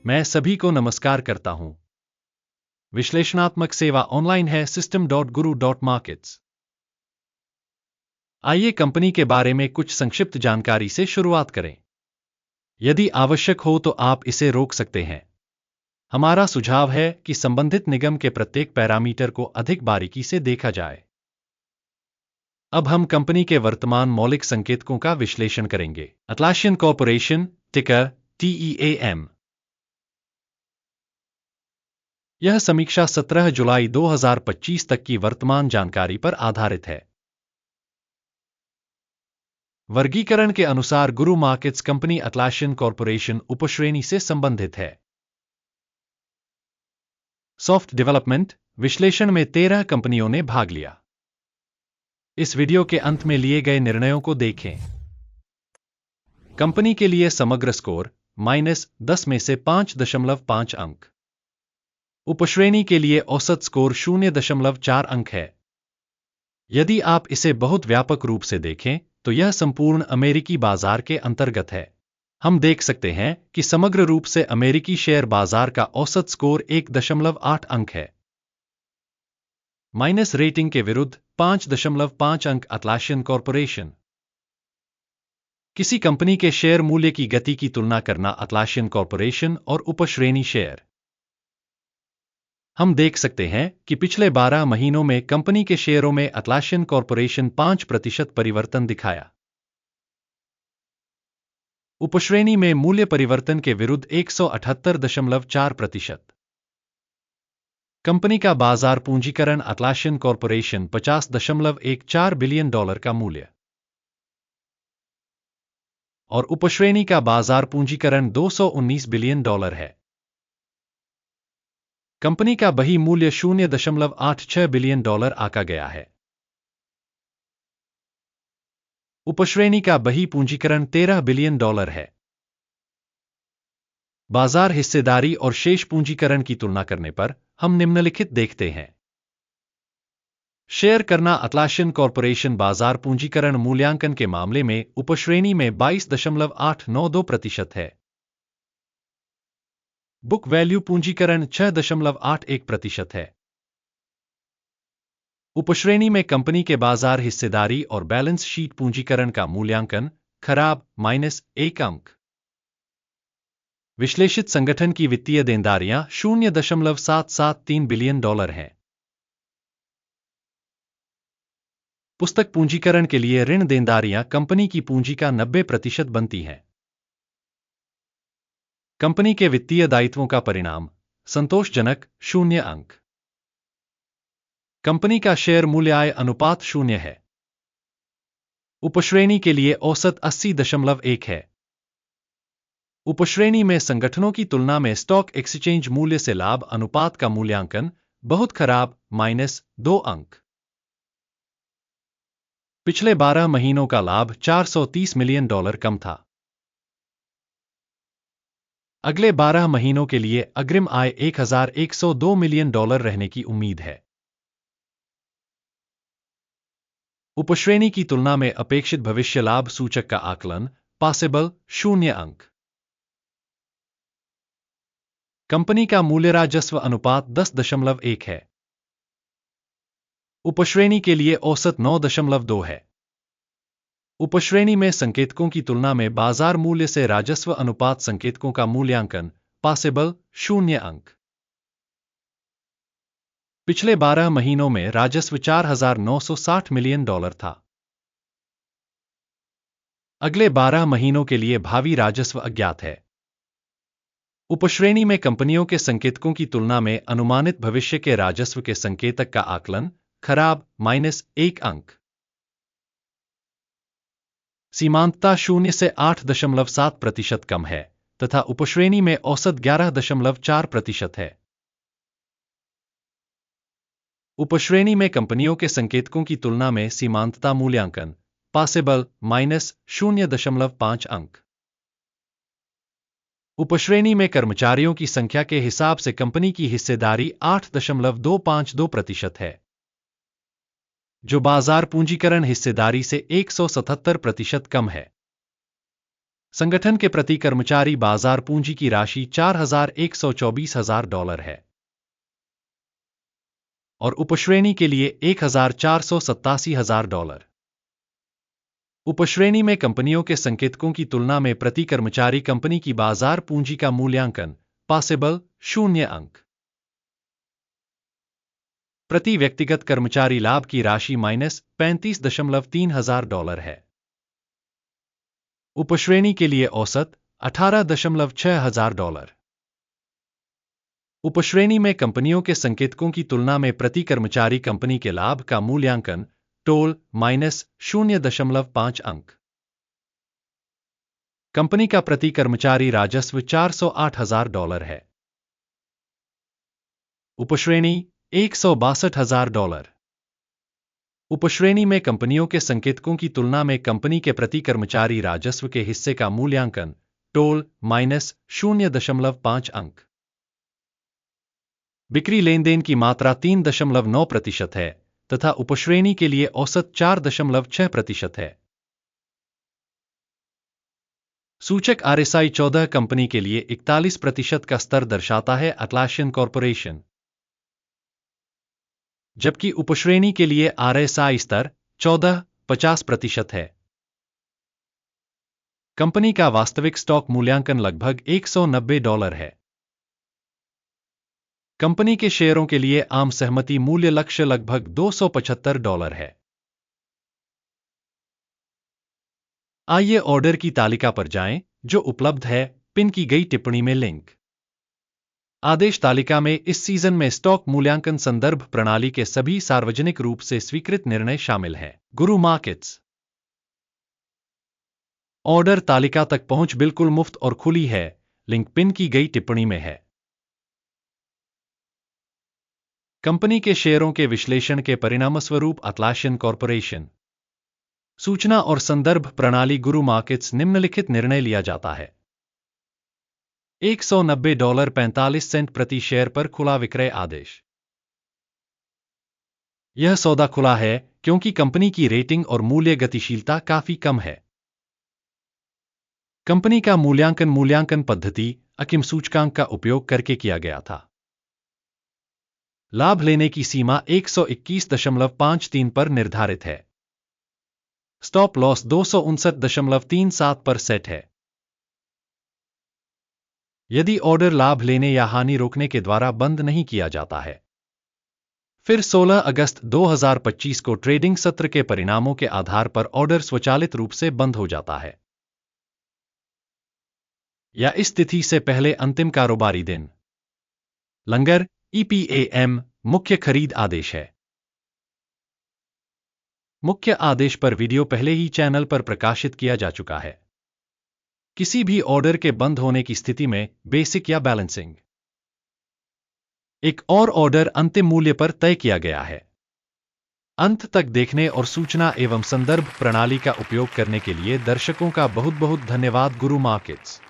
मैं सभी को नमस्कार करता हूं। विश्लेषणात्मक सेवा ऑनलाइन है system.guru.markets। आइए कंपनी के बारे में कुछ संक्षिप्त जानकारी से शुरुआत करें। यदि आवश्यक हो तो आप इसे रोक सकते हैं। हमारा सुझाव है कि संबंधित निगम के प्रत्येक पैरामीटर को अधिक बारीकी से देखा जाए। अब हम कंपनी के वर्तमान मौलिक संकेतकों का विश्लेषण करेंगे। अटलासियन कॉर्पोरेशन, टिकर TEAM। यह समीक्षा 17 जुलाई 2025 तक की वर्तमान जानकारी पर आधारित है। वर्गीकरण के अनुसार गुरु मार्केट्स कंपनी अटलासियन कॉर्पोरेशन उपश्रेणी से संबंधित है। सॉफ्ट डेवलपमेंट विश्लेषण में 13 कंपनियों ने भाग लिया। इस वीडियो के अंत में लिए गए निर्णयों को देखें। कंपनी के लिए समग्र स्कोर -10 में से 5.5 अंक। उपश्रेणी के लिए औसत स्कोर 0.4 अंक है। यदि आप इसे बहुत व्यापक रूप से देखें तो यह संपूर्ण अमेरिकी बाजार के अंतर्गत है। हम देख सकते हैं कि समग्र रूप से अमेरिकी शेयर बाजार का औसत स्कोर 1.8 अंक है। माइनस रेटिंग के विरुद्ध 5.5 अंक अटलासियन कॉर्पोरेशन। किसी कंपनी के शेयर मूल्य की गति की तुलना करना अटलासियन कॉर्पोरेशन और उपश्रेणी शेयर। हम देख सकते हैं कि पिछले 12 महीनों में कंपनी के शेयरों में अटलासियन कॉर्पोरेशन 5% परिवर्तन दिखाया। उपश्रेणी में मूल्य परिवर्तन के विरुद्ध 178.4%। कंपनी का बाजार पूंजीकरण अटलासियन कॉर्पोरेशन $50.14 बिलियन का मूल्य और उपश्रेणी का बाजार पूंजीकरण $219 बिलियन है। कंपनी का बही मूल्य $0.86 बिलियन आका गया है। उपश्रेणी का बही पूंजीकरण $13 बिलियन है। बाजार हिस्सेदारी और शेष पूंजीकरण की तुलना करने पर हम निम्नलिखित देखते हैं। शेयर करना अटलासियन कॉर्पोरेशन बाजार पूंजीकरण मूल्यांकन के मामले में उपश्रेणी में 22.892% है। बुक वैल्यू पूंजीकरण 6.81% है। उपश्रेणी में कंपनी के बाजार हिस्सेदारी और बैलेंस शीट पूंजीकरण का मूल्यांकन खराब -1 अंक। विश्लेषित संगठन की वित्तीय देनदारियां $0.773 बिलियन हैं। पुस्तक पूंजीकरण के लिए ऋण देनदारियां कंपनी की पूंजी का 90% बनती हैं। कंपनी के वित्तीय दायित्वों का परिणाम संतोषजनक 0 अंक। कंपनी का शेयर मूल्य आय अनुपात 0 है। उपश्रेणी के लिए औसत 80.1 है। उपश्रेणी में संगठनों की तुलना में स्टॉक एक्सचेंज मूल्य से लाभ अनुपात का मूल्यांकन बहुत खराब -2 अंक। पिछले 12 महीनों का लाभ $430 मिलियन कम था। अगले 12 महीनों के लिए अग्रिम आय $1,102 मिलियन रहने की उम्मीद है। उपश्रेणी की तुलना में अपेक्षित भविष्य लाभ सूचक का आकलन पॉसिबल 0 अंक। कंपनी का मूल्य राजस्व अनुपात 10.1 है। उपश्रेणी के लिए औसत 9.2 है। उपश्रेणी में संकेतकों की तुलना में बाजार मूल्य से राजस्व अनुपात संकेतकों का मूल्यांकन पॉसिबल 0 अंक। पिछले 12 महीनों में राजस्व $4,960 मिलियन था। अगले 12 महीनों के लिए भावी राजस्व अज्ञात है। उपश्रेणी में कंपनियों के संकेतकों की तुलना में अनुमानित भविष्य के राजस्व के संकेतक का आकलन खराब -1 अंक। सीमांतता 0 से 8.7% कम है तथा उपश्रेणी में औसत 11.4% है। उपश्रेणी में कंपनियों के संकेतकों की तुलना में सीमांतता मूल्यांकन पॉसिबल -0.5 अंक। उपश्रेणी में कर्मचारियों की संख्या के हिसाब से कंपनी की हिस्सेदारी 8.252% है, जो बाजार पूंजीकरण हिस्सेदारी से 177% कम है। संगठन के प्रति कर्मचारी बाजार पूंजी की राशि $4,124,000 है और उपश्रेणी के लिए $1,487,000। उपश्रेणी में कंपनियों के संकेतकों की तुलना में प्रति कर्मचारी कंपनी की बाजार पूंजी का मूल्यांकन पॉसिबल 0 अंक। प्रति व्यक्तिगत कर्मचारी लाभ की राशि $-35,300 है। उपश्रेणी के लिए औसत $18,600। उपश्रेणी में कंपनियों के संकेतकों की तुलना में प्रति कर्मचारी कंपनी के लाभ का मूल्यांकन टोल -0.5 अंक। कंपनी का प्रति कर्मचारी राजस्व $408,000 है। उपश्रेणी $162,000। उपश्रेणी में कंपनियों के संकेतकों की तुलना में कंपनी के प्रति कर्मचारी राजस्व के हिस्से का मूल्यांकन टोल -0.5 अंक। बिक्री लेनदेन की मात्रा 3.9% है तथा उपश्रेणी के लिए औसत 4.6% है। सूचक RSI 14 कंपनी के लिए 41% का स्तर दर्शाता है अटलासियन कॉर्पोरेशन, जबकि उपश्रेणी के लिए RSI स्तर 50% है। कंपनी का वास्तविक स्टॉक मूल्यांकन लगभग $190 है। कंपनी के शेयरों के लिए आम सहमति मूल्य लक्ष्य लगभग $275 है। आइए ऑर्डर की तालिका पर जाएं, जो उपलब्ध है पिन की गई टिप्पणी में लिंक। आदेश तालिका में इस सीजन में स्टॉक मूल्यांकन संदर्भ प्रणाली के सभी सार्वजनिक रूप से स्वीकृत निर्णय शामिल हैं। गुरु मार्केट्स ऑर्डर तालिका तक पहुंच बिल्कुल मुफ्त और खुली है, लिंक पिन की गई टिप्पणी में है। कंपनी के शेयरों के विश्लेषण के परिणामस्वरूप अटलासियन कॉर्पोरेशन सूचना और संदर्भ प्रणाली गुरु मार्केट्स निम्नलिखित निर्णय लिया जाता है। $190.45 प्रति शेयर पर खुला विक्रय आदेश। यह सौदा खुला है क्योंकि कंपनी की रेटिंग और मूल्य गतिशीलता काफी कम है। कंपनी का मूल्यांकन पद्धति अकिम सूचकांक का उपयोग करके किया गया था। लाभ लेने की सीमा 121.53 पर निर्धारित है। स्टॉप लॉस 259.37 पर सेट है। यदि ऑर्डर लाभ लेने या हानि रोकने के द्वारा बंद नहीं किया जाता है, फिर 16 अगस्त 2025 को ट्रेडिंग सत्र के परिणामों के आधार पर ऑर्डर स्वचालित रूप से बंद हो जाता है या इस तिथि से पहले अंतिम कारोबारी दिन। लंगर EPAM मुख्य खरीद आदेश है। मुख्य आदेश पर वीडियो पहले ही चैनल पर प्रकाशित किया जा चुका है। किसी भी ऑर्डर के बंद होने की स्थिति में बेसिक या बैलेंसिंग एक और ऑर्डर अंतिम मूल्य पर तय किया गया है। अंत तक देखने और सूचना एवं संदर्भ प्रणाली का उपयोग करने के लिए दर्शकों का बहुत बहुत धन्यवाद। गुरु मार्केट्स।